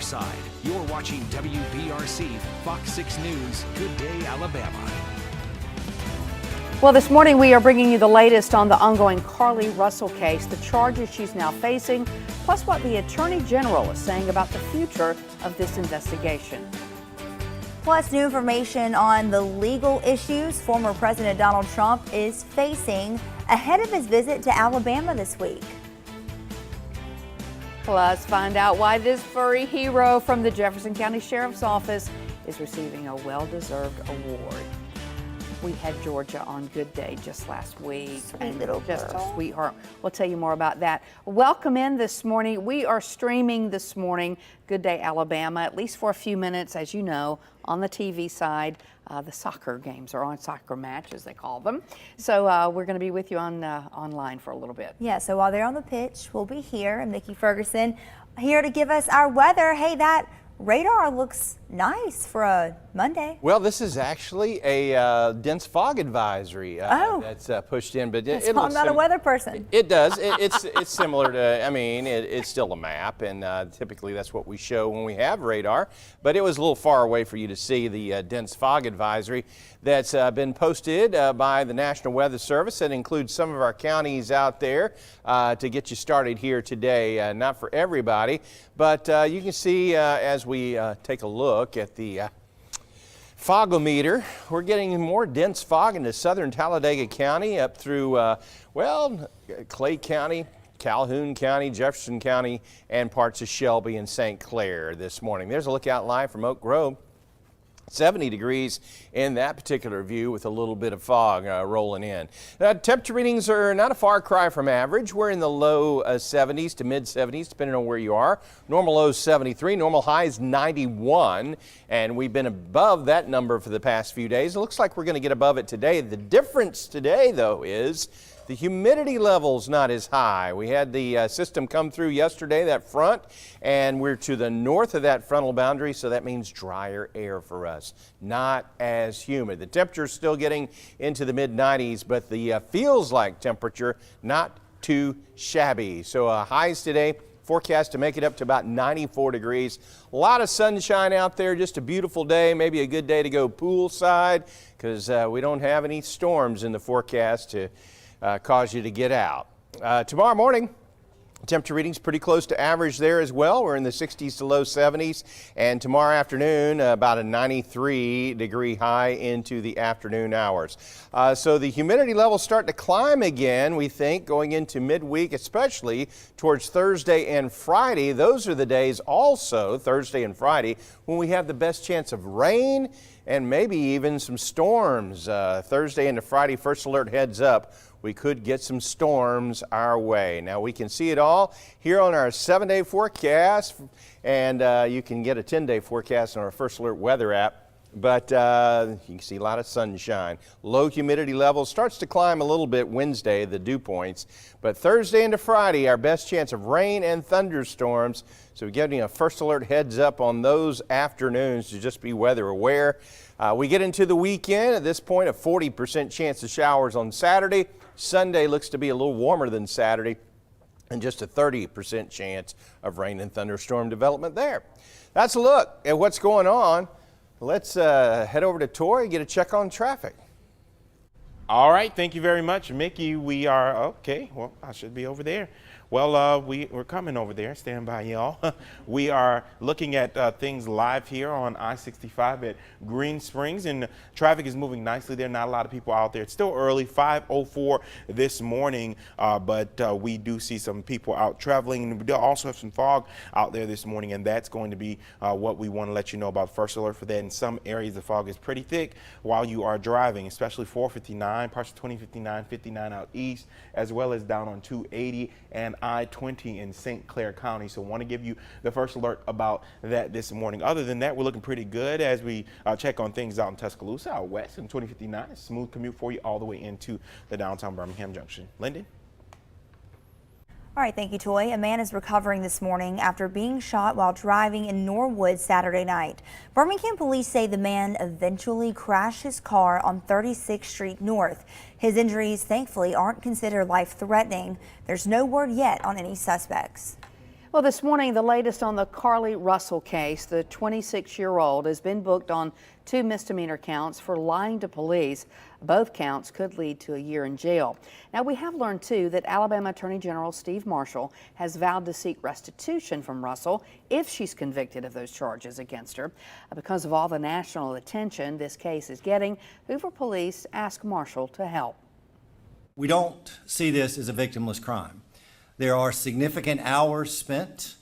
side. You're watching WBRC Fox 6 News. Good Day, Alabama. Well, this morning we are bringing you the latest on the ongoing Carly Russell case, the charges she's now facing, plus what the Attorney General is saying about the future of this investigation. Plus, new information on the legal issues former President Donald Trump is facing ahead of his visit to Alabama this week. Plus, find out why this furry hero from the Jefferson County Sheriff's Office is receiving a well-deserved award. We had Georgia on Good Day just last week. Sweet little just girl. a sweetheart. We'll tell you more about that. Welcome in this morning. We are streaming this morning Good Day Alabama, at least for a few minutes, as you know, on the TV side. The soccer games are on, soccer match as they call them. So we're going to be with you on online for a little bit. Yeah, so while they're on the pitch, we'll be here, and Mickey Ferguson here to give us our weather. Hey, that radar looks nice for a Monday. Well, this is actually a dense fog advisory that's pushed in, but it looks. I'm not a weather person. It does. It's similar to. I mean, it's still a map, and typically that's what we show when we have radar. But it was a little far away for you to see the dense fog advisory that's been posted by the National Weather Service. That includes some of our counties out there to get you started here today. Not for everybody, but you can see as we take a look at the fogometer. We're getting more dense fog into southern Talladega County up through, Clay County, Calhoun County, Jefferson County, and parts of Shelby and St. Clair this morning. There's a lookout live from Oak Grove. 70 degrees in that particular view with a little bit of fog rolling in. Temperature readings are not a far cry from average. We're in the low 70s to mid 70s depending on where you are. Normal low 73, normal highs 91, and we've been above that number for the past few days. It looks like we're going to get above it today. The difference today though is the humidity level's not as high. We had the system come through yesterday, that front, and we're to the north of that frontal boundary, so that means drier air for us. Not as humid. The temperature's still getting into the mid-90s, but the feels like temperature not too shabby. So highs today, forecast to make it up to about 94 degrees. A lot of sunshine out there, just a beautiful day, maybe a good day to go poolside because we don't have any storms in the forecast to cause you to get out. Tomorrow morning, temperature readings pretty close to average there as well. We're in the 60s to low 70s. And tomorrow afternoon, about a 93 degree high into the afternoon hours. So the humidity levels start to climb again, we think, going into midweek, especially towards Thursday and Friday. Those are the days also, Thursday and Friday, when we have the best chance of rain and maybe even some storms. Thursday into Friday, first alert heads up. We could get some storms our way. Now we can see it all here on our 7-day forecast, and you can get a 10-day forecast on our First Alert weather app. But you can see a lot of sunshine. Low humidity level starts to climb a little bit Wednesday, the dew points. But Thursday into Friday, our best chance of rain and thunderstorms. So we're getting a First Alert heads up on those afternoons to just be weather aware. We get into the weekend at this point, a 40% chance of showers on Saturday. Sunday looks to be a little warmer than Saturday, and just a 30% chance of rain and thunderstorm development there. That's a look at what's going on. Let's head over to Tori and get a check on traffic. All right, thank you very much, Mickey. We are okay. Well, I should be over there. Well, we're coming over there. Stand by, y'all. We are looking at things live here on I-65 at Green Springs, and traffic is moving nicely there. Not a lot of people out there. It's still early, 5:04 this morning, but we do see some people out traveling. We do also have some fog out there this morning, and that's going to be what we want to let you know about. First alert for that. In some areas, the fog is pretty thick while you are driving, especially 459, parts of 2059, 59 out east, as well as down on 280 and I-20 in St. Clair County. So want to give you the first alert about that this morning. Other than that, we're looking pretty good as we check on things out in Tuscaloosa, out west in 2059. A smooth commute for you all the way into the downtown Birmingham Junction. Lyndon? All right, thank you, Toy. A man is recovering this morning after being shot while driving in Norwood Saturday night. Birmingham police say the man eventually crashed his car on 36th Street North. His injuries, thankfully, aren't considered life-threatening. There's no word yet on any suspects. Well, this morning, the latest on the Carly Russell case. The 26-year-old has been booked on 2 misdemeanor counts for lying to police. Both counts could lead to a year in jail. Now, we have learned, too, that Alabama Attorney General Steve Marshall has vowed to seek restitution from Russell if she's convicted of those charges against her. Because of all the national attention this case is getting, Hoover Police asked Marshall to help. We don't see this as a victimless crime. There are significant hours spent,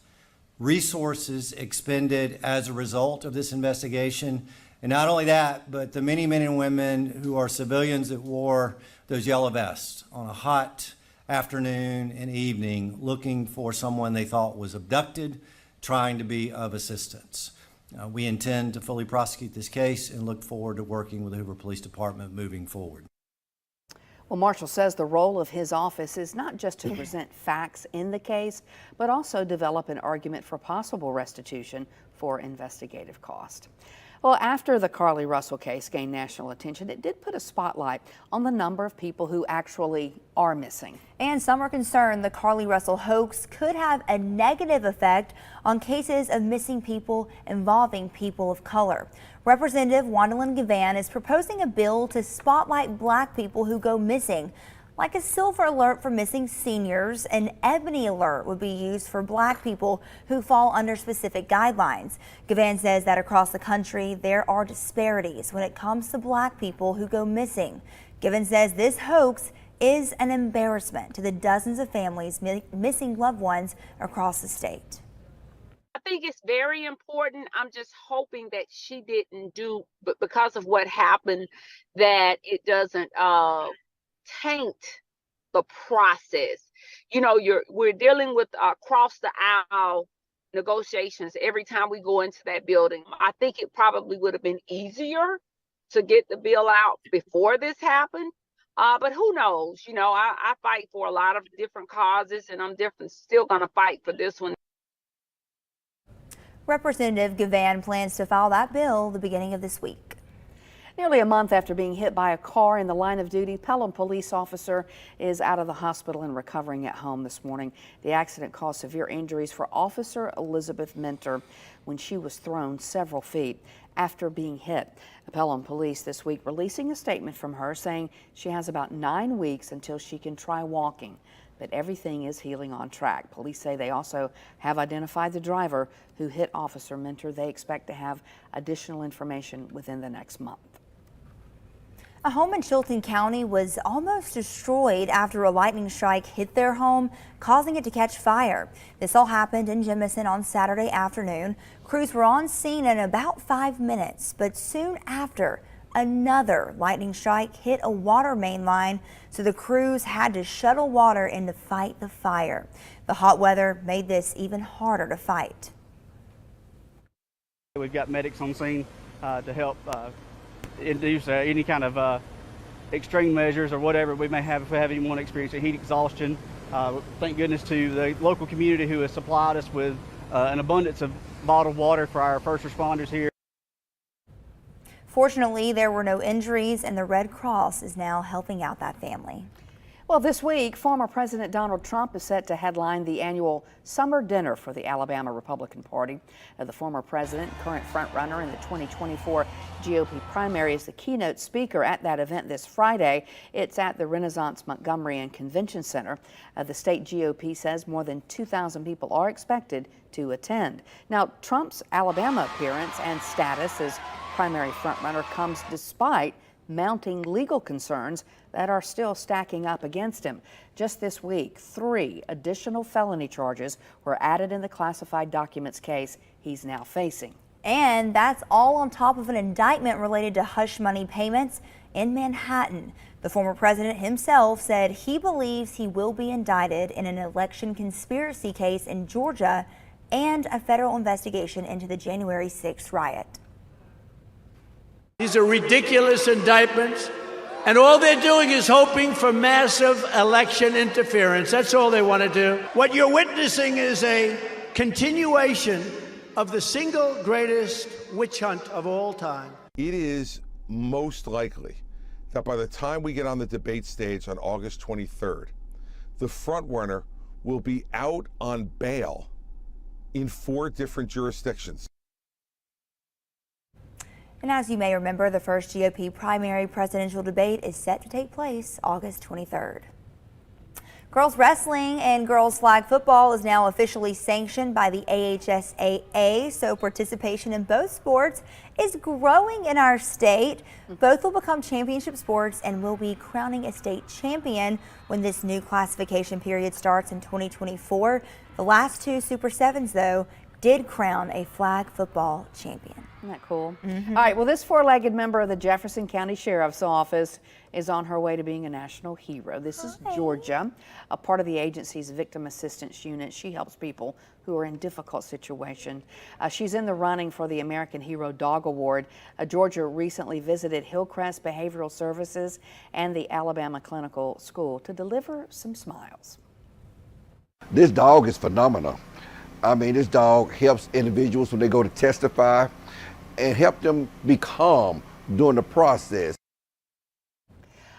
resources expended as a result of this investigation. And not only that, but the many men and women who are civilians that wore those yellow vests on a hot afternoon and evening looking for someone they thought was abducted, trying to be of assistance. We intend to fully prosecute this case and look forward to working with the Hoover Police Department moving forward. Well, Marshall says the role of his office is not just to present facts in the case, but also develop an argument for possible restitution for investigative cost. Well, after the Carly Russell case gained national attention, it did put a spotlight on the number of people who actually are missing. And some are concerned the Carly Russell hoax could have a negative effect on cases of missing people involving people of color. Representative Wandalyn Gavan is proposing a bill to spotlight Black people who go missing. Like a silver alert for missing seniors, an ebony alert would be used for Black people who fall under specific guidelines. Gavan says that across the country, there are disparities when it comes to Black people who go missing. Gavan says this hoax is an embarrassment to the dozens of families missing loved ones across the state. I think it's very important. I'm just hoping that she didn't do, but because of what happened, that it doesn't taint the process. You know, we're dealing with across the aisle negotiations every time we go into that building. I think it probably would have been easier to get the bill out before this happened. But who knows? You know, I fight for a lot of different causes, and I'm still going to fight for this one. Representative Gavan plans to file that bill the beginning of this week. Nearly a month after being hit by a car in the line of duty, Pelham police officer is out of the hospital and recovering at home this morning. The accident caused severe injuries for Officer Elizabeth Minter when she was thrown several feet after being hit. Pelham police this week releasing a statement from her saying she has about 9 weeks until she can try walking, but everything is healing on track. Police say they also have identified the driver who hit Officer Minter. They expect to have additional information within the next month. A home in Chilton County was almost destroyed after a lightning strike hit their home, causing it to catch fire. This all happened in Jemison on Saturday afternoon. Crews were on scene in about 5 minutes, but soon after, another lightning strike hit a water main line, so the crews had to shuttle water in to fight the fire. The hot weather made this even harder to fight. We've got medics on scene to help induce any kind of extreme measures or whatever we may have if we have anyone experiencing heat exhaustion. Thank goodness to the local community who has supplied us with an abundance of bottled water for our first responders here. Fortunately, there were no injuries, and the Red Cross is now helping out that family. Well, this week, former President Donald Trump is set to headline the annual summer dinner for the Alabama Republican Party. The former president, current frontrunner in the 2024 GOP primary, is the keynote speaker at that event this Friday. It's at the Renaissance Montgomery and Convention Center. The state GOP says more than 2,000 people are expected to attend. Now, Trump's Alabama appearance and status as primary frontrunner comes despite mounting legal concerns that are still stacking up against him. Just this week, 3 additional felony charges were added in the classified documents case he's now facing. And that's all on top of an indictment related to hush money payments in Manhattan. The former president himself said he believes he will be indicted in an election conspiracy case in Georgia and a federal investigation into the January 6th riot. These are ridiculous indictments, and all they're doing is hoping for massive election interference. That's all they want to do. What you're witnessing is a continuation of the single greatest witch hunt of all time. It is most likely that by the time we get on the debate stage on August 23rd, the front runner will be out on bail in 4 different jurisdictions. And as you may remember, the first GOP primary presidential debate is set to take place August 23rd. Girls wrestling and girls flag football is now officially sanctioned by the AHSAA, so participation in both sports is growing in our state. Both will become championship sports and will be crowning a state champion when this new classification period starts in 2024. The last 2 Super 7s, though, did crown a flag football champion. Isn't that cool? All right, well, this 4-legged member of the Jefferson County Sheriff's Office is on her way to being a national hero. This is Georgia, a part of the agency's Victim Assistance Unit. She helps people who are in difficult situations. She's in the running for the American Hero Dog Award. Georgia recently visited Hillcrest Behavioral Services and the Alabama Clinical School to deliver some smiles. This dog is phenomenal. I mean, this dog helps individuals when they go to testify and help them be calm during the process.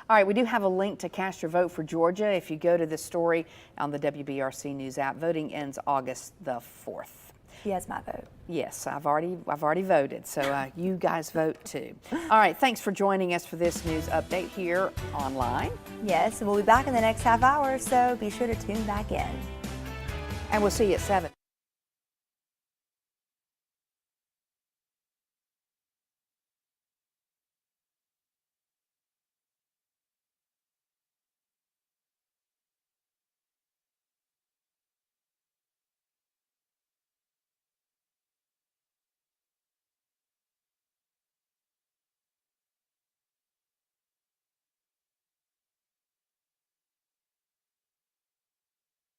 All right, we do have a link to cast your vote for Georgia. If you go to this story on the WBRC News app, voting ends August the 4th. She has my vote. Yes, I've already voted, so you guys vote too. All right, thanks for joining us for this news update here online. Yes, and we'll be back in the next half hour, so be sure to tune back in. And we'll see you at 7.